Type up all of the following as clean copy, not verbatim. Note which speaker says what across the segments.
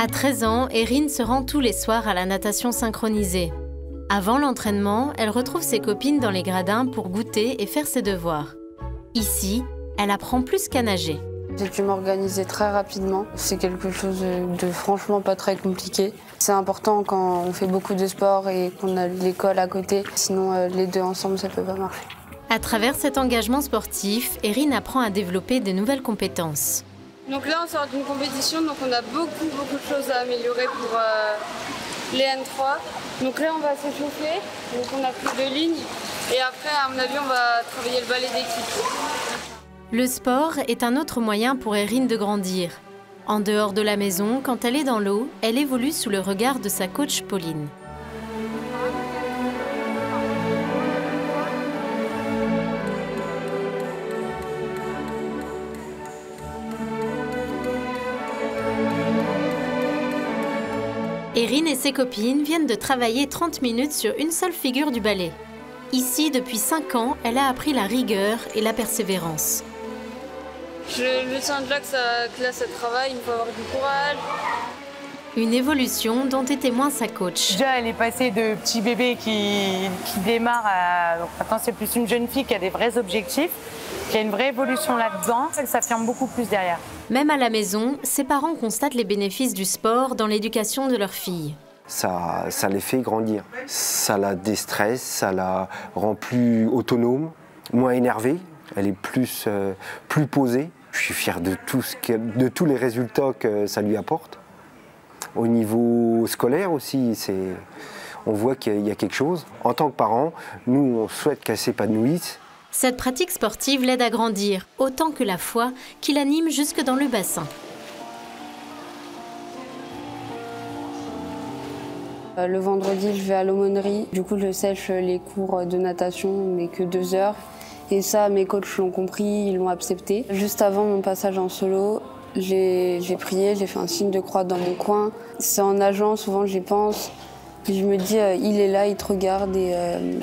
Speaker 1: À 13 ans, Erin se rend tous les soirs à la natation synchronisée. Avant l'entraînement, elle retrouve ses copines dans les gradins pour goûter et faire ses devoirs. Ici, elle apprend plus qu'à nager.
Speaker 2: J'ai dû m'organiser très rapidement. C'est quelque chose de franchement pas très compliqué. C'est important quand on fait beaucoup de sport et qu'on a l'école à côté. Sinon, les deux ensemble, ça peut pas marcher.
Speaker 1: À travers cet engagement sportif, Erin apprend à développer de nouvelles compétences.
Speaker 2: Donc là, on sort d'une compétition, donc on a beaucoup de choses à améliorer pour les N3. Donc là, on va s'échauffer, donc on a plus de lignes. Et après, à mon avis, on va travailler le balai d'équipe.
Speaker 1: Le sport est un autre moyen pour Erin de grandir. En dehors de la maison, quand elle est dans l'eau, elle évolue sous le regard de sa coach Pauline. Erin et ses copines viennent de travailler 30 minutes sur une seule figure du ballet. Ici, depuis 5 ans, elle a appris la rigueur et la persévérance.
Speaker 2: Je sens déjà que là, ça travaille, il faut avoir du courage.
Speaker 1: Une évolution dont est témoin sa coach.
Speaker 3: Déjà, elle est passée de petit bébé qui démarre à... Donc maintenant, c'est plus une jeune fille qui a des vrais objectifs, qui a une vraie évolution là-dedans. Elle s'affirme beaucoup plus derrière.
Speaker 1: Même à la maison, ses parents constatent les bénéfices du sport dans l'éducation de leur fille.
Speaker 4: Ça les fait grandir. Ça la déstresse, ça la rend plus autonome, moins énervée. Elle est plus posée. Je suis fier de tous les résultats que ça lui apporte. Au niveau scolaire aussi, on voit qu'il y a quelque chose. En tant que parents, nous, on souhaite qu'elle s'épanouisse.
Speaker 1: Cette pratique sportive l'aide à grandir, autant que la foi qui l'anime jusque dans le bassin.
Speaker 2: Le vendredi, je vais à l'aumônerie. Du coup, je sèche les cours de natation, mais que 2 heures. Et ça, mes coachs l'ont compris, ils l'ont accepté. Juste avant mon passage en solo, j'ai prié, j'ai fait un signe de croix dans mon coin. C'est en nageant, souvent j'y pense. Je me dis, il est là, il te regarde et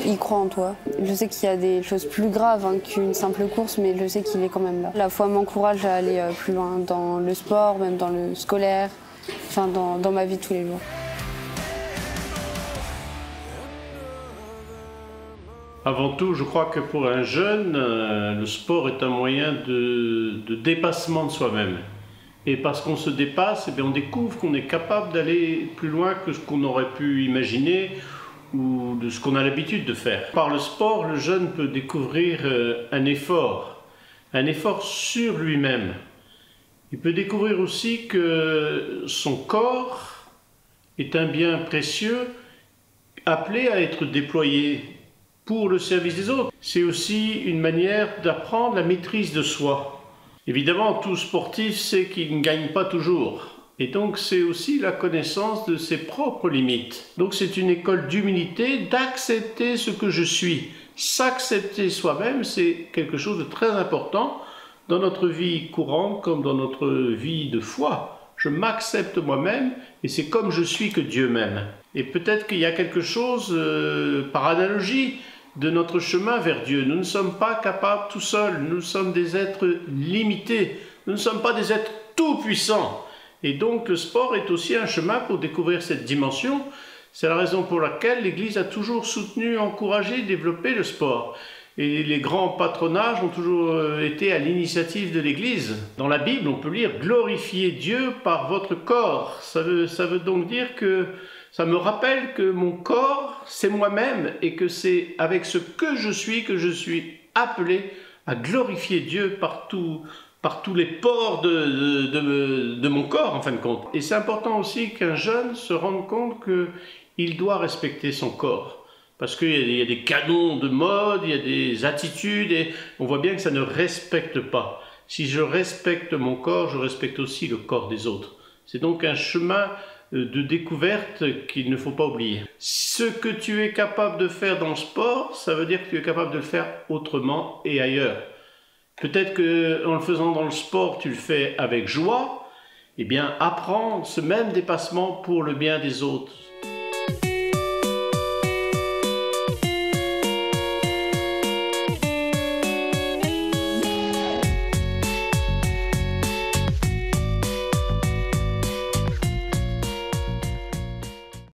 Speaker 2: il croit en toi. Je sais qu'il y a des choses plus graves qu'une simple course, mais je sais qu'il est quand même là. La foi m'encourage à aller plus loin dans le sport, même dans le scolaire, enfin dans ma vie de tous les jours.
Speaker 5: Avant tout, je crois que pour un jeune, le sport est un moyen de dépassement de soi-même. Et parce qu'on se dépasse, on découvre qu'on est capable d'aller plus loin que ce qu'on aurait pu imaginer ou de ce qu'on a l'habitude de faire. Par le sport, le jeune peut découvrir un effort sur lui-même. Il peut découvrir aussi que son corps est un bien précieux appelé à être déployé pour le service des autres. C'est aussi une manière d'apprendre la maîtrise de soi. Évidemment, tout sportif sait qu'il ne gagne pas toujours. Et donc, c'est aussi la connaissance de ses propres limites. Donc, c'est une école d'humilité, d'accepter ce que je suis. S'accepter soi-même, c'est quelque chose de très important dans notre vie courante comme dans notre vie de foi. Je m'accepte moi-même et c'est comme je suis que Dieu m'aime. Et peut-être qu'il y a quelque chose, par analogie, de notre chemin vers Dieu. Nous ne sommes pas capables tout seuls, nous sommes des êtres limités, nous ne sommes pas des êtres tout-puissants. Et donc le sport est aussi un chemin pour découvrir cette dimension. C'est la raison pour laquelle l'Église a toujours soutenu, encouragé, développé le sport. Et les grands patronages ont toujours été à l'initiative de l'Église. Dans la Bible, on peut lire « Glorifiez Dieu par votre corps ». Ça veut donc dire que ça me rappelle que mon corps, c'est moi-même et que c'est avec ce que je suis appelé à glorifier Dieu par tous les pores de mon corps, en fin de compte. Et c'est important aussi qu'un jeune se rende compte qu'il doit respecter son corps. Parce qu'il y a des canons de mode, il y a des attitudes, et on voit bien que ça ne respecte pas. Si je respecte mon corps, je respecte aussi le corps des autres. C'est donc un chemin de découverte qu'il ne faut pas oublier. Ce que tu es capable de faire dans le sport, ça veut dire que tu es capable de le faire autrement et ailleurs. Peut-être qu'en le faisant dans le sport, tu le fais avec joie, eh bien apprends ce même dépassement pour le bien des autres.